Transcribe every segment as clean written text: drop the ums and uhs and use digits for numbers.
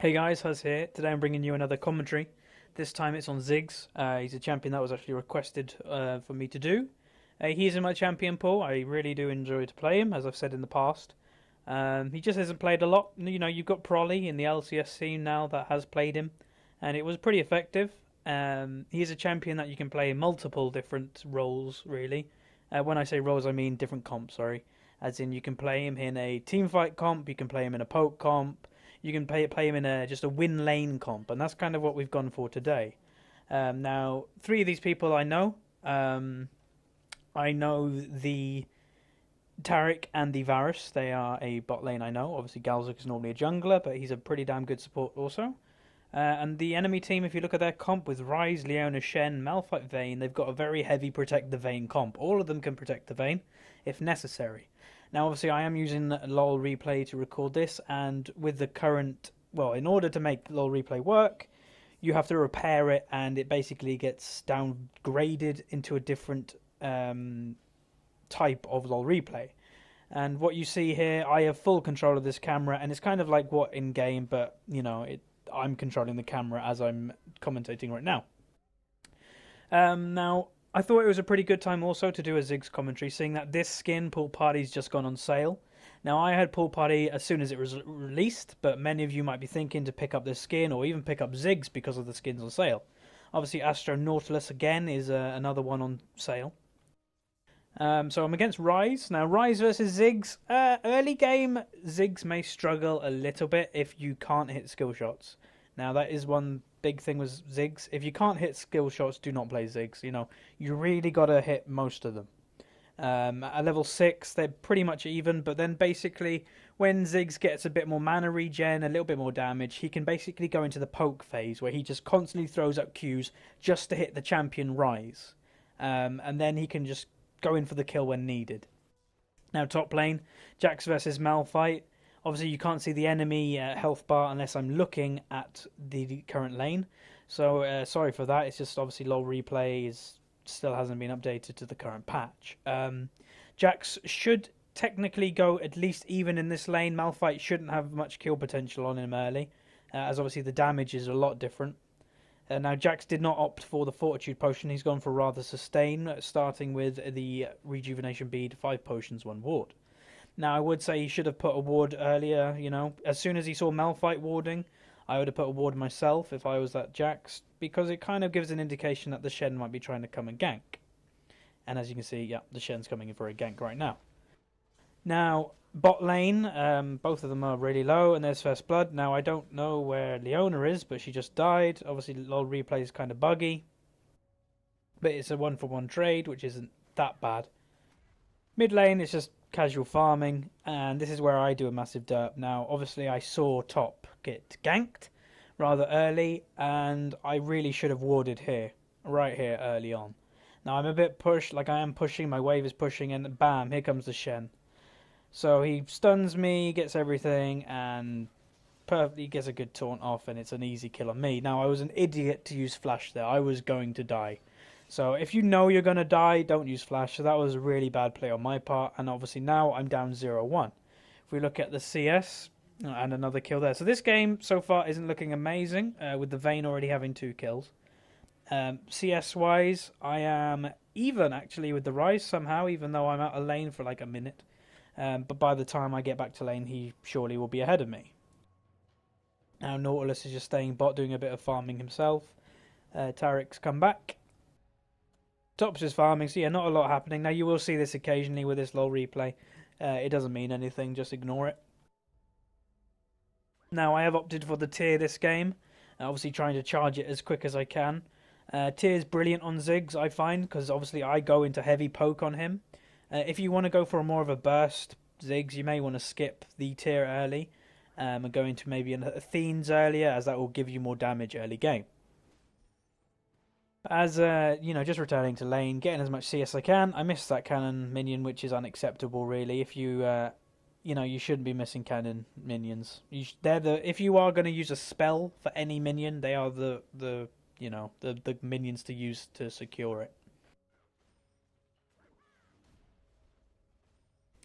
Hey guys, Huz here. Today I'm bringing you another commentary. This time it's on Ziggs. He's a champion that was actually requested for me to do. He's in my champion pool. I really do enjoy to play him, as I've said in the past. He just hasn't played a lot. You know, you've got Prolly in the LCS scene now that has played him, and it was pretty effective. He's a champion that you can play in multiple different roles, really. When I say roles, I mean different comps, sorry. As in, you can play him in a teamfight comp, you can play him in a poke comp, you can play him in just a win lane comp, and that's kind of what we've gone for today. Now, three of these people I know. I know the Taric and the Varus. They are a bot lane I know. Obviously, Galzuk is normally a jungler, but he's a pretty damn good support also. And the enemy team, if you look at their comp with Ryze, Leona, Shen, Malphite, Vayne, they've got a very heavy protect the Vayne comp. All of them can protect the Vayne if necessary. Now, obviously, I am using LOL Replay to record this, and with the current, well, in order to make LOL Replay work, you have to repair it, and it basically gets downgraded into a different type of LOL Replay. And what you see here, I have full control of this camera, and it's kind of like what in game, but you know, I'm controlling the camera as I'm commentating right now. Now, I thought it was a pretty good time also to do a Ziggs commentary, seeing that this skin, Pool Party's just gone on sale. Now, I had Pool Party as soon as it was released, but many of you might be thinking to pick up this skin or even pick up Ziggs because of the skins on sale. Obviously, Astro Nautilus again is another one on sale. So I'm against Ryze. Now, Ryze versus Ziggs. Early game, Ziggs may struggle a little bit if you can't hit skill shots. Now, that is one big thing with Ziggs. If you can't hit skill shots, do not play Ziggs. You know, you really got to hit most of them. At level 6, they're pretty much even, but then basically, when Ziggs gets a bit more mana regen, a little bit more damage, he can basically go into the poke phase, where he just constantly throws up Qs just to hit the champion Ryze. And then he can just go in for the kill when needed. Now, top lane, Jax versus Malphite. Obviously, you can't see the enemy health bar unless I'm looking at the current lane. So, sorry for that. It's just obviously LoL replay still hasn't been updated to the current patch. Jax should technically go at least even in this lane. Malphite shouldn't have much kill potential on him early, as obviously the damage is a lot different. Now, Jax did not opt for the Fortitude Potion. He's gone for rather sustain, starting with the Rejuvenation Bead, 5 potions, 1 ward. Now, I would say he should have put a ward earlier, you know. As soon as he saw Malphite warding, I would have put a ward myself if I was that Jax, because it kind of gives an indication that the Shen might be trying to come and gank. And as you can see, yeah, the Shen's coming in for a gank right now. Now, bot lane, both of them are really low, and there's first blood. Now, I don't know where Leona is, but she just died. Obviously, LoL replay is kind of buggy, but it's a 1-for-1 trade, which isn't that bad. Mid lane is just casual farming, and this is where I do a massive derp. Now, obviously, I saw top get ganked rather early, and I really should have warded here, right here, early on. Now, I'm a bit pushed, like I am pushing, my wave is pushing, and bam, here comes the Shen. So he stuns me, gets everything, and perfectly gets a good taunt off, and it's an easy kill on me. Now, I was an idiot to use flash there. I was going to die. So if you know you're going to die, don't use flash. So that was a really bad play on my part, and obviously now I'm down 0-1. If we look at the CS, and another kill there. So this game so far isn't looking amazing, with the Vayne already having 2 kills. CS-wise, I am even, actually, with the Ryze somehow, even though I'm out of lane for like a minute. But by the time I get back to lane, he surely will be ahead of me. Now Nautilus is just staying bot, doing a bit of farming himself. Taric's come back. Top's just farming, so yeah, not a lot happening. Now you will see this occasionally with this LoL replay. It doesn't mean anything, just ignore it. Now I have opted for the tier this game, obviously trying to charge it as quick as I can. Tier is brilliant on Ziggs, I find, because obviously I go into heavy poke on him. If you want to go for more of a burst Ziggs, you may want to skip the tier early and go into maybe an Athene's earlier, as that will give you more damage early game. As, you know, just returning to lane, getting as much CS as I can. I missed that cannon minion, which is unacceptable, really. If you, you know, you shouldn't be missing cannon minions. If you are going to use a spell for any minion, they are the minions to use to secure it.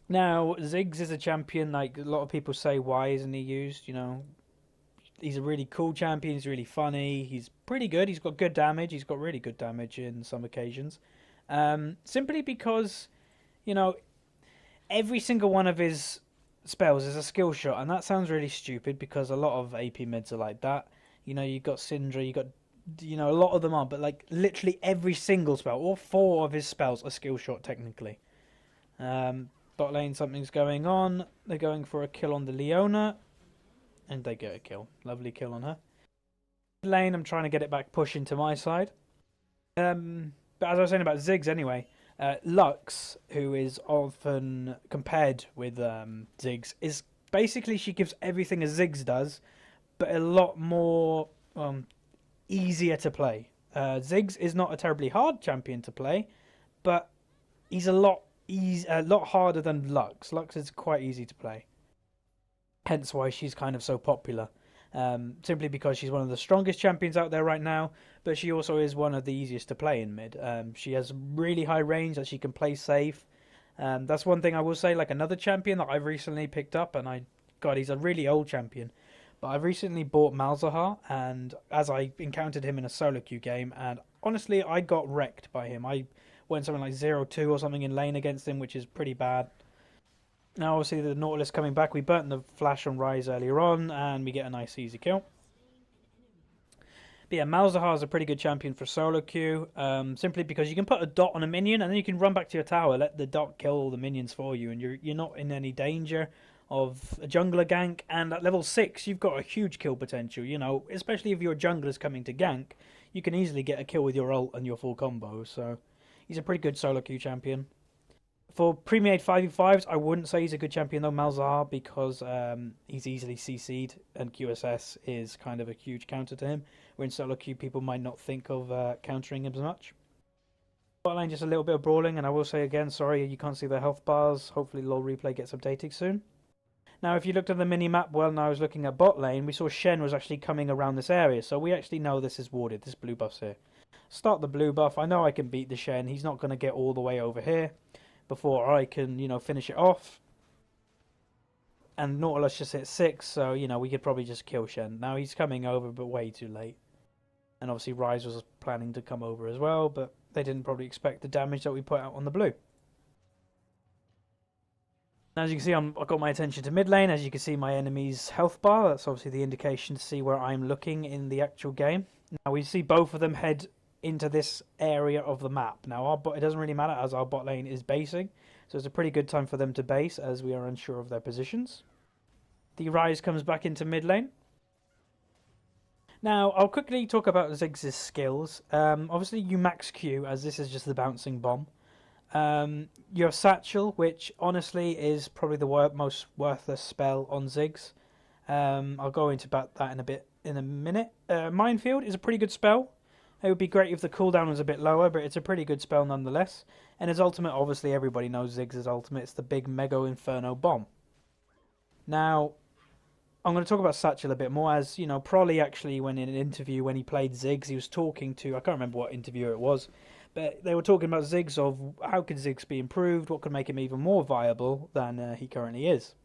Now, Ziggs is a champion, like a lot of people say, why isn't he used? You know, he's a really cool champion. He's really funny. He's pretty good. He's got good damage. He's got really good damage in some occasions. Simply because, you know, every single one of his spells is a skill shot, and that sounds really stupid because a lot of AP mids are like that. You know, you got Syndra, you got, you know, a lot of them are, but like literally every single spell, all four of his spells are skill shot technically. Bot lane, something's going on. They're going for a kill on the Leona, and they get a kill. Lovely kill on her. Lane, I'm trying to get it back pushing to my side. But as I was saying about Ziggs anyway, Lux, who is often compared with Ziggs, is basically she gives everything a Ziggs does, but a lot more easier to play. Ziggs is not a terribly hard champion to play, but he's a lot harder than Lux. Lux is quite easy to play. Hence why she's kind of so popular. Simply because she's one of the strongest champions out there right now, but she also is one of the easiest to play in mid. She has really high range that she can play safe. That's one thing I will say. Like another champion that I've recently picked up, and God, he's a really old champion, but I've recently bought Malzahar, and as I encountered him in a solo queue game, and honestly, I got wrecked by him. I went something like 0-2 or something in lane against him, which is pretty bad. Now, obviously, the Nautilus coming back. We burnt the flash on Ryze earlier on, and we get a nice easy kill. But yeah, Malzahar is a pretty good champion for solo queue, simply because you can put a dot on a minion, and then you can run back to your tower, let the dot kill all the minions for you, and you're not in any danger of a jungler gank. And at level 6, you've got a huge kill potential, you know, especially if your jungler's coming to gank, you can easily get a kill with your ult and your full combo, so he's a pretty good solo queue champion. For pre-made 5v5s, I wouldn't say he's a good champion though, Malzahar, because he's easily CC'd, and QSS is kind of a huge counter to him, where in solo queue people might not think of countering him as much. Bot lane, just a little bit of brawling, and I will say again, sorry you can't see the health bars. Hopefully LoL replay gets updated soon. Now, if you looked at the mini-map, well, when I was looking at bot lane, we saw Shen was actually coming around this area, so we actually know this is warded, this blue buff's here. Start the blue buff. I know I can beat the Shen. He's not going to get all the way over here before I can, you know, finish it off. And Nautilus just hit 6, so, you know, we could probably just kill Shen. Now he's coming over, but way too late. And obviously Ryze was planning to come over as well, but they didn't probably expect the damage that we put out on the blue. Now, as you can see, I got my attention to mid lane. As you can see, my enemy's health bar. That's obviously the indication to see where I'm looking in the actual game. Now, we see both of them head into this area of the map. Now, it doesn't really matter as our bot lane is basing, so it's a pretty good time for them to base as we are unsure of their positions. The Ryze comes back into mid lane. Now, I'll quickly talk about Ziggs' skills. Obviously, you max Q, as this is just the bouncing bomb. You have Satchel, which honestly is probably the most worthless spell on Ziggs. I'll go into about that in a minute. Minefield is a pretty good spell. It would be great if the cooldown was a bit lower, but it's a pretty good spell nonetheless. And his ultimate, obviously everybody knows Ziggs' ultimate. It's the big Mega Inferno bomb. Now, I'm going to talk about Satchel a bit more, as, you know, Prolly actually, when in an interview when he played Ziggs, he was talking to, I can't remember what interviewer it was, but they were talking about Ziggs, of how could Ziggs be improved, what could make him even more viable than he currently is.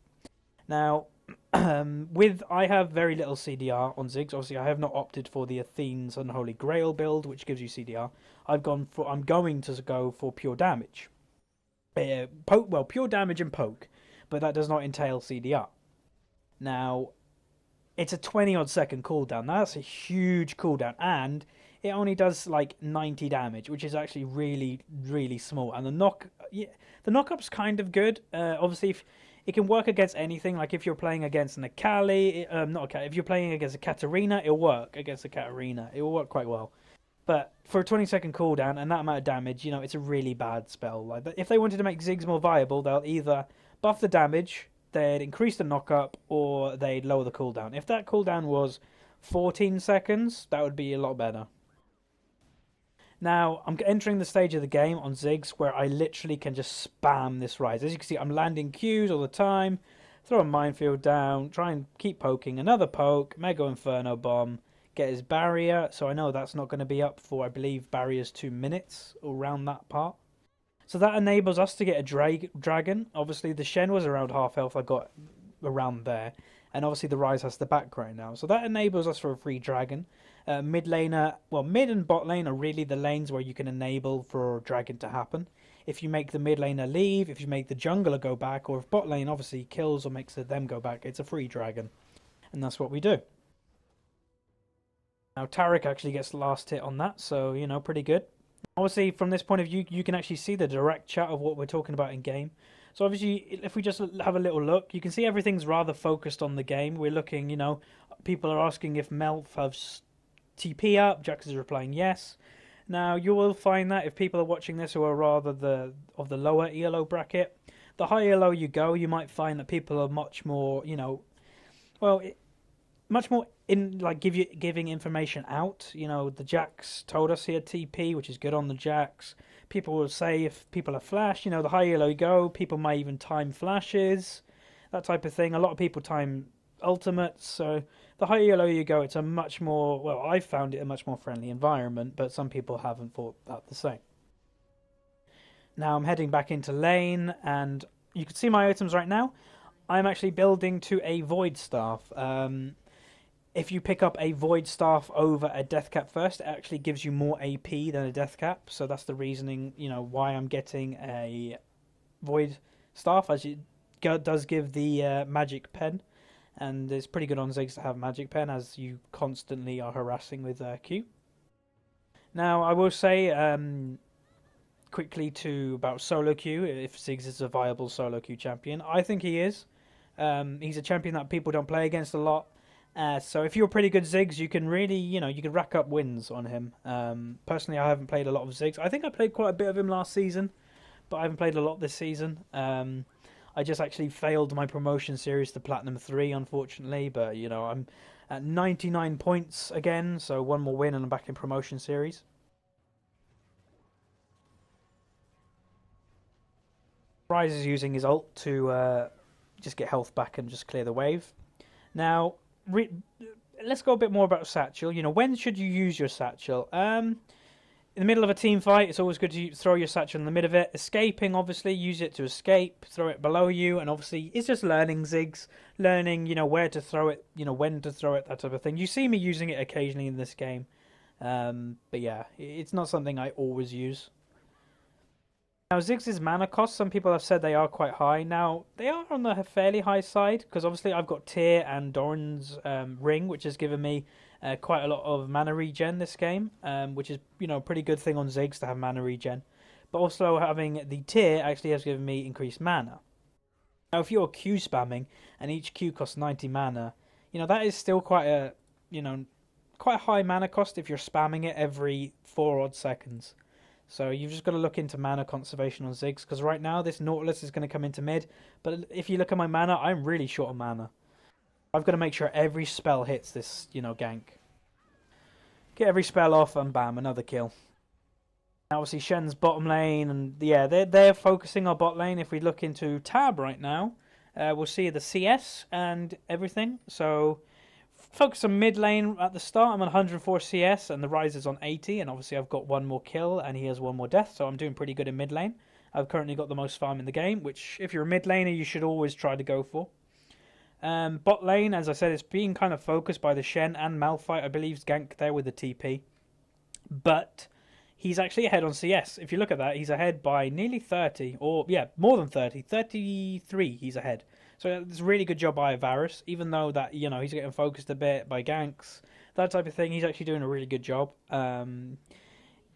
Now, I have very little CDR on Ziggs. Obviously, I have not opted for the Athene's Unholy Grail build, which gives you CDR. I'm going to go for pure damage. Pure damage and poke, but that does not entail CDR. Now, it's a 20-odd second cooldown. That's a huge cooldown, and it only does like 90 damage, which is actually really, really small. And the knock-up's kind of good. Obviously, if it can work against anything. Like if you're playing against an Akali, if you're playing against a Katarina, it'll work against a Katarina. It will work quite well. But for a 20-second cooldown and that amount of damage, you know, it's a really bad spell. Like, if they wanted to make Ziggs more viable, they'll either buff the damage, they'd increase the knock-up, or they'd lower the cooldown. If that cooldown was 14 seconds, that would be a lot better. Now, I'm entering the stage of the game on Ziggs where I literally can just spam this Ryze. As you can see, I'm landing Qs all the time, throw a minefield down, try and keep poking, another poke, Mega Inferno Bomb, get his barrier. So I know that's not going to be up for, I believe, barriers 2 minutes around that part. So that enables us to get a dragon. Obviously, the Shen was around half health. I got around there. and obviously the Rise has the background now, so that enables us for a free dragon. Mid laner, well, mid and bot lane are really the lanes where you can enable for dragon to happen. If you make the mid laner leave, if you make the jungler go back, or if bot lane obviously kills or makes them go back, it's a free dragon, and that's what we do. Now Tarek actually gets the last hit on that, so pretty good. Obviously, from this point of view, you can actually see the direct chat of what we're talking about in game. So obviously, if we just have a little look, you can see everything's rather focused on the game. We're looking, people are asking if Melf has TP up. Jax is replying yes. Now, you will find that if people are watching this who are rather of the lower ELO bracket, the higher ELO you go, you might find that people are much more, much more in like giving information out. The Jax told us he had TP, which is good on the Jax. People will say if people are flash, the higher you go, people might even time flashes, that type of thing. A lot of people time ultimates, so the higher you go, it's a much more, well, I found it a much more friendly environment, but some people haven't thought that the same. Now I'm heading back into lane, and you can see my items right now. I'm actually building to a Void Staff. If you pick up a Void Staff over a Death Cap first, it actually gives you more AP than a Death Cap. So that's the reasoning, why I'm getting a Void Staff, as it does give the Magic Pen. And it's pretty good on Ziggs to have Magic Pen, as you constantly are harassing with Q. Now, I will say quickly about solo queue, if Ziggs is a viable solo queue champion. I think he is. He's a champion that people don't play against a lot. So if you're pretty good Ziggs, you can really, you can rack up wins on him. Personally, I haven't played a lot of Ziggs. I think I played quite a bit of him last season, but I haven't played a lot this season. I just actually failed my promotion series to Platinum 3, unfortunately. But, I'm at 99 points again, so one more win and I'm back in promotion series. Rise is using his ult to just get health back and just clear the wave. Now, let's go a bit more about Satchel. When should you use your Satchel? In the middle of a team fight, it's always good to throw your Satchel in the middle of it. Escaping, obviously, use it to escape. Throw it below you, and obviously, it's just learning Ziggs. Learning, where to throw it, when to throw it, that type of thing. You see me using it occasionally in this game. But yeah, it's not something I always use. Now, Ziggs' mana cost, some people have said they are quite high. Now, they are on the fairly high side, because obviously I've got Tyr and Doran's Ring, which has given me quite a lot of mana regen this game, which is, a pretty good thing on Ziggs to have mana regen. But also having the Tyr actually has given me increased mana. Now, if you're Q spamming, and each Q costs 90 mana, that is still quite a, quite a high mana cost if you're spamming it every 4 odd seconds. So you've just got to look into mana conservation on Ziggs, because right now this Nautilus is going to come into mid, but if you look at my mana, I'm really short on mana. I've got to make sure every spell hits this, gank. Get every spell off and bam, another kill. Now obviously Shen's bottom lane, and yeah, they're focusing our bot lane. If we look into tab right now, we'll see the CS and everything. So focus on mid lane at the start. I'm on 104 CS and the Rise is on 80, and obviously I've got one more kill and he has one more death, so I'm doing pretty good in mid lane. I've currently got the most farm in the game, which if you're a mid laner you should always try to go for. Bot lane, as I said, is being kind of focused by the Shen and Malphite. I believe Gank there with the TP, but he's actually ahead on CS. If you look at that, he's ahead by nearly 30, or yeah, more than 30, 33 he's ahead. So it's a really good job by Varus, even though that, he's getting focused a bit by ganks, that type of thing. He's actually doing a really good job.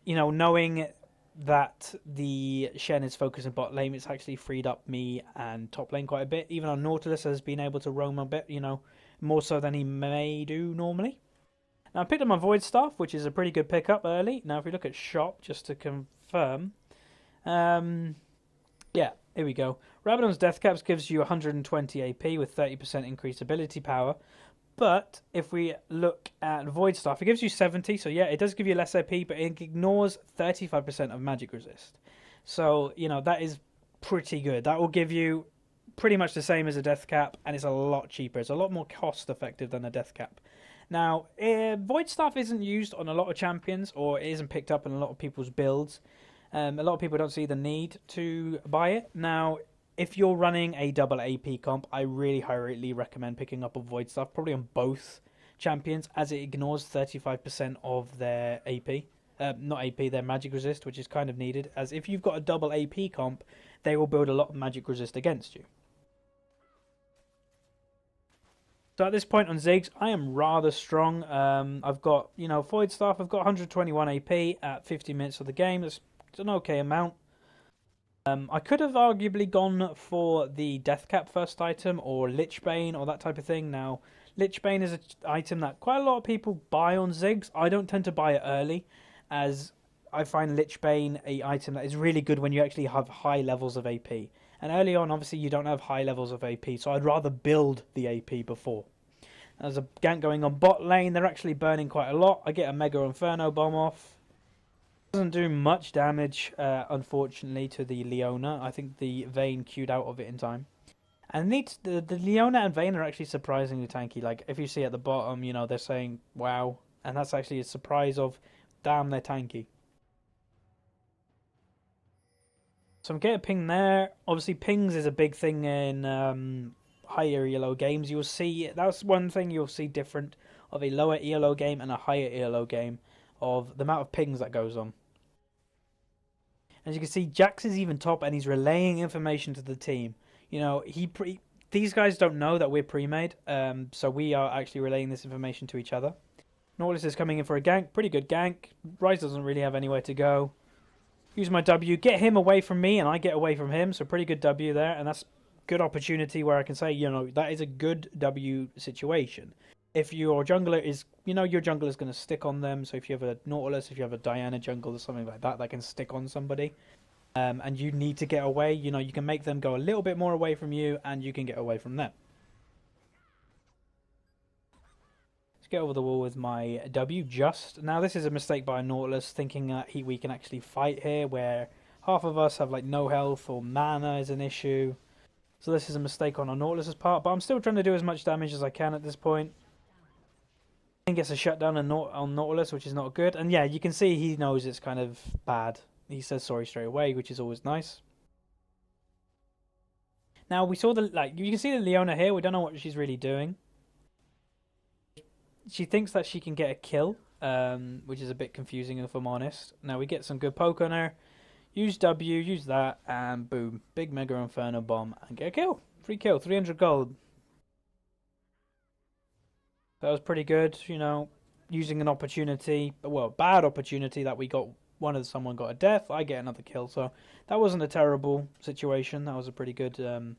Knowing that the Shen is focusing bot lane, it's actually freed up me and top lane quite a bit. Even our Nautilus has been able to roam a bit, more so than he may do normally. Now I picked up my Void Staff, which is a pretty good pickup early. Now if we look at shop, just to confirm, yeah, here we go. Rabadon's Death Caps gives you 120 AP with 30% increased ability power. But if we look at Void Staff, it gives you 70. So yeah, it does give you less AP, but it ignores 35% of magic resist. So, that is pretty good. That will give you pretty much the same as a Death Cap, and it's a lot cheaper. It's a lot more cost effective than a Death Cap. Now, Void Staff isn't used on a lot of champions, or it isn't picked up in a lot of people's builds. A lot of people don't see the need to buy it. Now, if you're running a double AP comp, I really highly recommend picking up a Void Staff, probably on both champions, as it ignores 35% of their AP. Not AP, their magic resist, which is kind of needed, as if you've got a double AP comp, they will build a lot of magic resist against you. So at this point on Ziggs, I am rather strong. I've got, Void Staff, I've got 121 AP at 50 minutes of the game. That's an okay amount. I could have arguably gone for the Death Cap first item, or Lichbane, or that type of thing. Now, Lichbane is an item that quite a lot of people buy on Ziggs. I don't tend to buy it early, as I find Lichbane an item that is really good when you actually have high levels of AP. And early on, obviously, you don't have high levels of AP, so I'd rather build the AP before. There's a gank going on bot lane. They're actually burning quite a lot. I get a Mega Inferno bomb off. Doesn't do much damage, unfortunately, to the Leona. I think the Vayne queued out of it in time. And the Leona and Vayne are actually surprisingly tanky. Like, if you see at the bottom, they're saying, wow. And that's actually a surprise of, damn, they're tanky. So I'm getting a ping there. Obviously, pings is a big thing in higher ELO games. You'll see, that's one thing you'll see different of a lower ELO game and a higher ELO game, of the amount of pings that goes on. As you can see, Jax is even top, and he's relaying information to the team. These guys don't know that we're pre-made, so we are actually relaying this information to each other. Nautilus is coming in for a gank, pretty good gank. Ryze doesn't really have anywhere to go. Use my W, get him away from me, and I get away from him, so pretty good W there, and that's good opportunity where I can say, that is a good W situation. If your jungler is, your jungler is going to stick on them. So if you have a Nautilus, if you have a Diana jungle or something like that, that can stick on somebody. And you need to get away. You can make them go a little bit more away from you, and you can get away from them. Let's get over the wall with my W just. Now this is a mistake by Nautilus, thinking that we can actually fight here, where half of us have like no health, or mana is an issue. So this is a mistake on our Nautilus's part, but I'm still trying to do as much damage as I can at this point. Gets a shutdown on Nautilus, which is not good. And yeah, you can see he knows it's kind of bad. He says sorry straight away, which is always nice. Now we saw you can see the Leona here. We don't know what she's really doing. She thinks that she can get a kill, which is a bit confusing if I'm honest. Now we get some good poke on her. Use W, use that, and boom, big Mega Inferno bomb and get a kill. Free kill, 300 gold. That was pretty good, using an opportunity, bad opportunity that we got, someone got a death, I get another kill, so that wasn't a terrible situation. That was a pretty good, thing.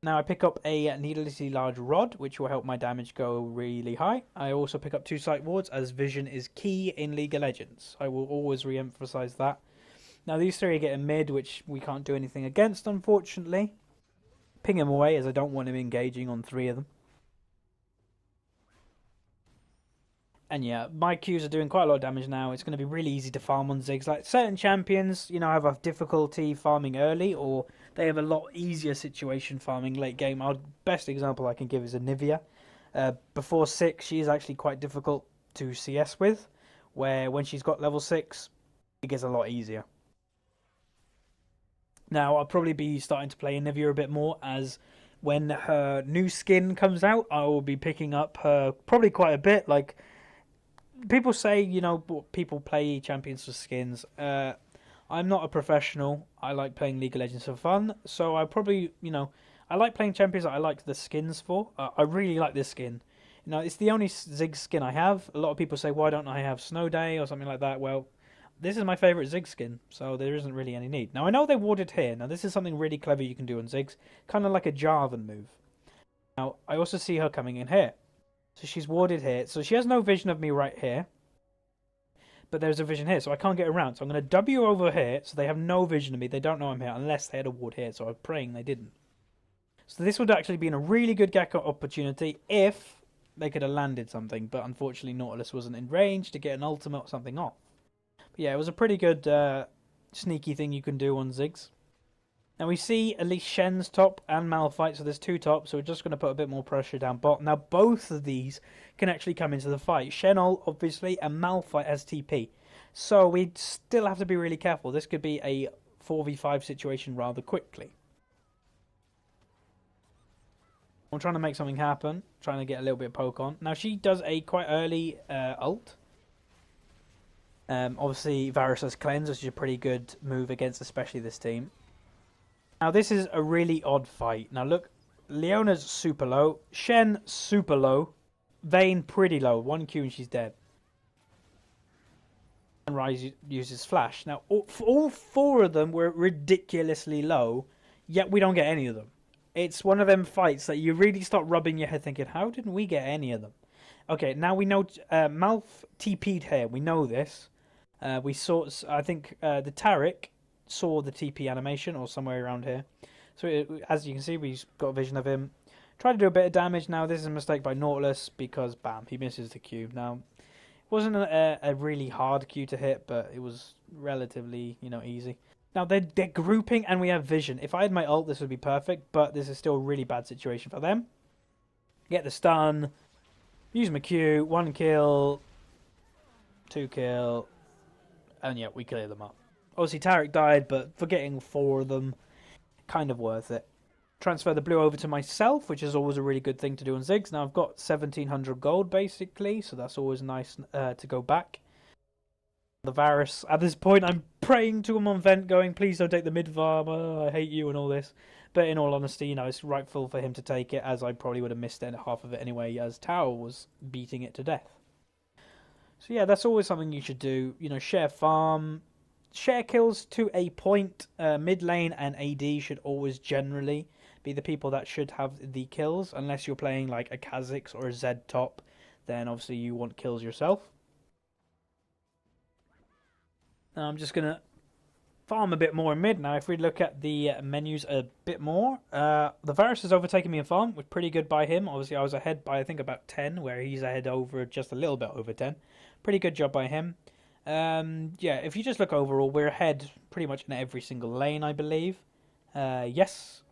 Now I pick up a needlessly large rod, which will help my damage go really high. I also pick up 2 sight wards, as vision is key in League of Legends. I will always re-emphasize that. Now these 3 get a mid, which we can't do anything against, unfortunately. Ping him away, as I don't want him engaging on 3 of them. And yeah, my Qs are doing quite a lot of damage now. It's going to be really easy to farm on Ziggs. Like certain champions, have a difficulty farming early, or they have a lot easier situation farming late game. Our best example I can give is a Nivea. Before 6, she is actually quite difficult to CS with, where when she's got level 6, it gets a lot easier. Now, I'll probably be starting to play Nivea a bit more, as when her new skin comes out, I will be picking up her probably quite a bit. Like, people say, people play champions for skins. I'm not a professional. I like playing League of Legends for fun, so I probably, I like playing champions that I like the skins for. I really like this skin. It's the only Ziggs skin I have. A lot of people say, why don't I have Snow Day or something like that? Well, this is my favourite Ziggs skin, so there isn't really any need. Now, I know they warded here. Now, this is something really clever you can do on Ziggs, kind of like a Jarvan move. Now, I also see her coming in here. So she's warded here. So she has no vision of me right here. But there's a vision here, so I can't get around. So I'm going to W over here, so they have no vision of me. They don't know I'm here, unless they had a ward here. So I'm praying they didn't. So this would actually be a really good Gecko opportunity if they could have landed something. But unfortunately, Nautilus wasn't in range to get an ultimate or something off. But yeah, it was a pretty good sneaky thing you can do on Ziggs. Now we see at least Shen's top and Malphite, so there's 2 tops, so we're just going to put a bit more pressure down bot. Now both of these can actually come into the fight. Shen ult, obviously, and Malphite has TP. So we still have to be really careful. This could be a 4v5 situation rather quickly. I'm trying to make something happen, trying to get a little bit of poke on. Now she does a quite early ult. Obviously Varus has cleanse, which is a pretty good move against especially this team. Now this is a really odd fight. Now look, Leona's super low, Shen super low, Vayne pretty low, 1Q and she's dead. And Ryze uses flash. Now all four of them were ridiculously low, yet we don't get any of them. It's one of them fights that you really start rubbing your head thinking, how didn't we get any of them? Okay, now we know Malf TP'd here. We know this. We saw, I think the Taric saw the TP animation or somewhere around here. So as you can see, we've got a vision of him. Try to do a bit of damage. Now this is a mistake by Nautilus because, bam, he misses the Q. Now, it wasn't a really hard Q to hit, but it was relatively, easy. Now, they're grouping and we have vision. If I had my ult, this would be perfect, but this is still a really bad situation for them. Get the stun. Use my Q. 1 kill. 2 kill. And yeah, we clear them up. Obviously, Taric died, but for getting 4 of them, kind of worth it. Transfer the blue over to myself, which is always a really good thing to do on Ziggs. Now, I've got 1,700 gold, basically, so that's always nice to go back. The Varus, at this point, I'm praying to him on vent, going, please don't take the mid-farm, I hate you and all this. But in all honesty, it's rightful for him to take it, as I probably would have missed half of it anyway, as Tower was beating it to death. So yeah, that's always something you should do. Share farm, share kills to a point. Mid lane and AD should always generally be the people that should have the kills, unless you're playing like a Kha'Zix or a Zed top, then obviously you want kills yourself. Now I'm just going to farm a bit more in mid. Now if we look at the menus a bit more, the Varus has overtaken me in farm, was pretty good by him. Obviously I was ahead by I think about 10, where he's ahead over just a little bit over 10. Pretty good job by him. Yeah, if you just look overall, we're ahead pretty much in every single lane, I believe. Yes.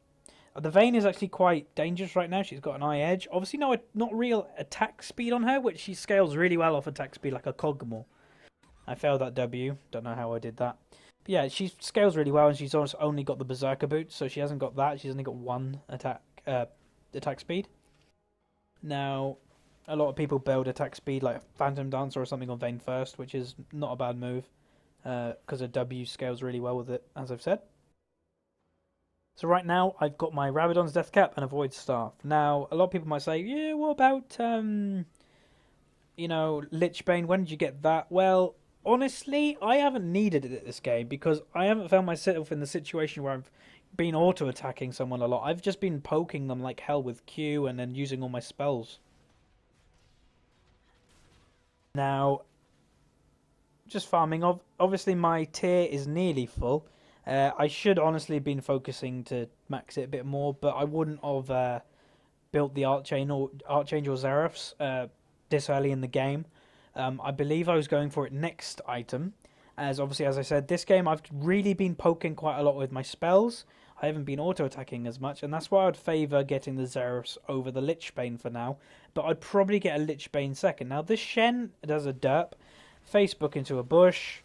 The Vayne is actually quite dangerous right now. She's got an eye edge. Obviously not real attack speed on her, which she scales really well off attack speed like a Kog'Maw. I failed that W. Don't know how I did that. But yeah, she scales really well, and she's also only got the Berserker boots, so she hasn't got that. She's only got 1 attack speed. Now, a lot of people build attack speed like Phantom Dancer or something on Vayne first, which is not a bad move, because a W scales really well with it, as I've said. So right now, I've got my Rabadon's Death Cap and a Void Staff. Now, a lot of people might say, yeah, what about, Lichbane? When did you get that? Well, honestly, I haven't needed it this game because I haven't found myself in the situation where I've been auto-attacking someone a lot. I've just been poking them like hell with Q and then using all my spells. Now, just farming. Obviously, my tier is nearly full. I should honestly have been focusing to max it a bit more, but I wouldn't have built the Archangel Zeraphs this early in the game. I believe I was going for it next item, as obviously, as I said, this game I've really been poking quite a lot with my spells. I haven't been auto-attacking as much, and that's why I'd favour getting the Zeraphs over the Lichbane for now, but I'd probably get a Lichbane second. Now, this Shen does a derp, Facebook into a bush,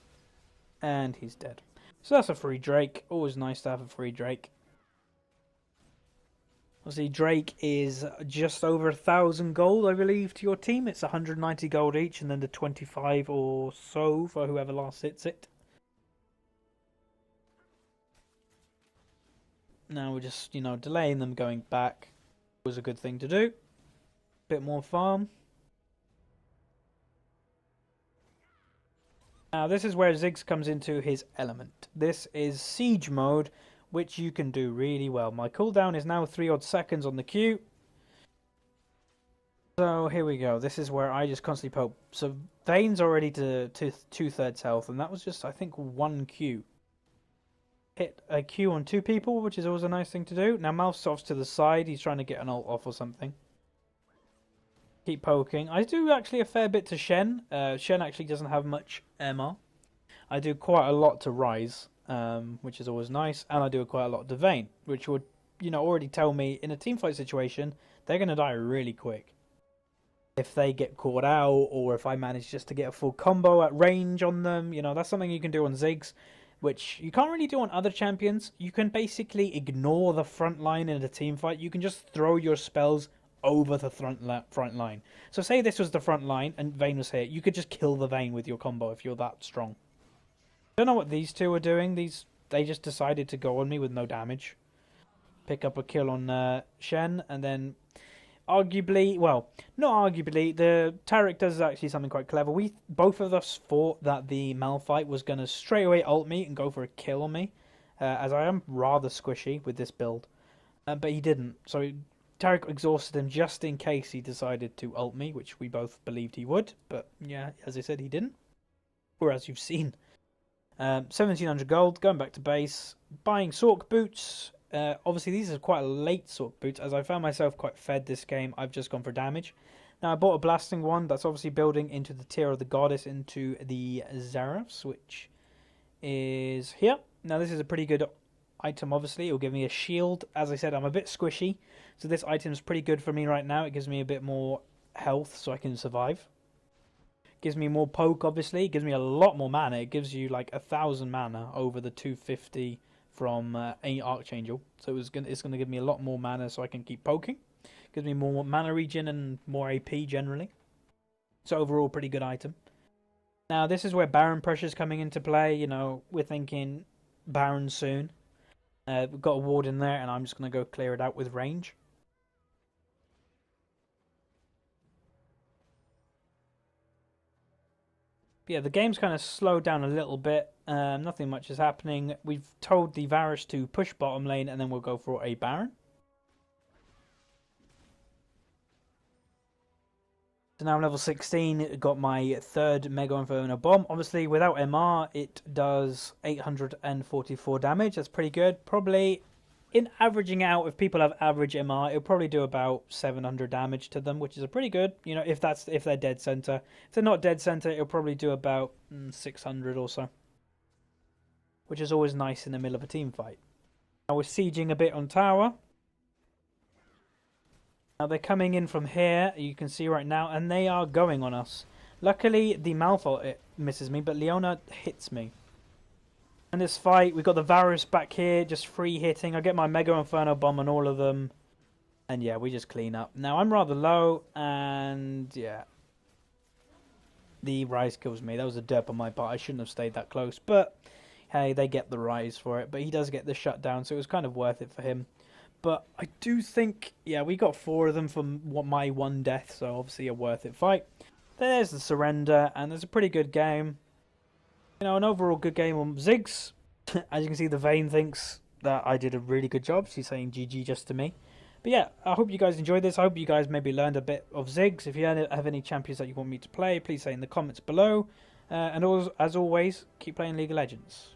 and he's dead. So that's a free Drake. Always nice to have a free Drake. Obviously, Drake is just over 1,000 gold, I believe, to your team. It's 190 gold each, and then the 25 or so for whoever last hits it. Now we're just, delaying them going back. Was a good thing to do. Bit more farm. Now this is where Ziggs comes into his element. This is siege mode, which you can do really well. My cooldown is now 3 odd seconds on the Q. So here we go. This is where I just constantly poke. So Vayne's already to 2/3 health, and that was just, I think, 1 Q. Hit a Q on 2 people, which is always a nice thing to do. Now Malph's off to the side. He's trying to get an ult off or something. Keep poking. I do actually a fair bit to Shen. Shen actually doesn't have much MR. I do quite a lot to Ryze, which is always nice, and I do quite a lot to Vayne, which would, already tell me in a teamfight situation they're going to die really quick. If they get caught out, or if I manage just to get a full combo at range on them, that's something you can do on Ziggs. which you can't really do on other champions. You can basically ignore the front line in a team fight. You can just throw your spells over the front line. So say this was the front line and Vayne was here. You could just kill the Vayne with your combo if you're that strong. I don't know what these two are doing. They just decided to go on me with no damage. Pick up a kill on Shen, and then arguably, well, not arguably, the Taric does actually something quite clever. Both of us thought that the Malphite was going to straight away ult me and go for a kill on me, as I am rather squishy with this build. But he didn't, so Taric exhausted him just in case he decided to ult me, which we both believed he would, but yeah, as I said, he didn't. Or as you've seen. 1700 gold, going back to base, buying Sork boots. Obviously these are quite late Sork boots, as I found myself quite fed this game. I've just gone for damage. Now I bought a blasting one, that's obviously building into the tier of the goddess, into the Zaraths, which is here. Now this is a pretty good item, obviously. It'll give me a shield. As I said, I'm a bit squishy, so this item is pretty good for me right now. It gives me a bit more health so I can survive. Gives me more poke, obviously. It gives me a lot more mana. It gives you like 1,000 mana over the 250 from Archangel. So it's gonna give me a lot more mana so I can keep poking. Gives me more mana regen and more AP generally. So overall, pretty good item. Now this is where Baron pressure is coming into play. You know, we're thinking Baron soon. We've got a ward in there, and I'm just gonna go clear it out with range. Yeah, the game's kind of slowed down a little bit. Nothing much is happening. We've told the Varus to push bottom lane, and then we'll go for a Baron. So now I'm level 16, got my third Mega Inferno Bomb. Obviously, without MR, it does 844 damage. That's pretty good. Probably, in averaging out, if people have average MR, it'll probably do about 700 damage to them, which is a pretty good. You know, if they're dead center. If they're not dead center, it'll probably do about 600 or so, which is always nice in the middle of a team fight. Now we're sieging a bit on tower. Now they're coming in from here, you can see right now, and they are going on us. Luckily, the Malphite misses me, but Leona hits me. In this fight, we've got the Varus back here, just free hitting. I get my Mega Inferno Bomb on all of them. And yeah, we just clean up. Now, I'm rather low, and yeah. The Rise kills me. That was a derp on my part. I shouldn't have stayed that close. But, hey, they get the Rise for it. But he does get the shutdown, so it was kind of worth it for him. But I do think, yeah, we got 4 of them from my 1 death, so obviously a worth it fight. There's the surrender, and there's a pretty good game. You know, an overall good game on Ziggs. As you can see, the Vayne thinks that I did a really good job. She's saying GG just to me. But yeah, I hope you guys enjoyed this. I hope you guys maybe learned a bit of Ziggs. If you have any champions that you want me to play, please say in the comments below. And as always, keep playing League of Legends.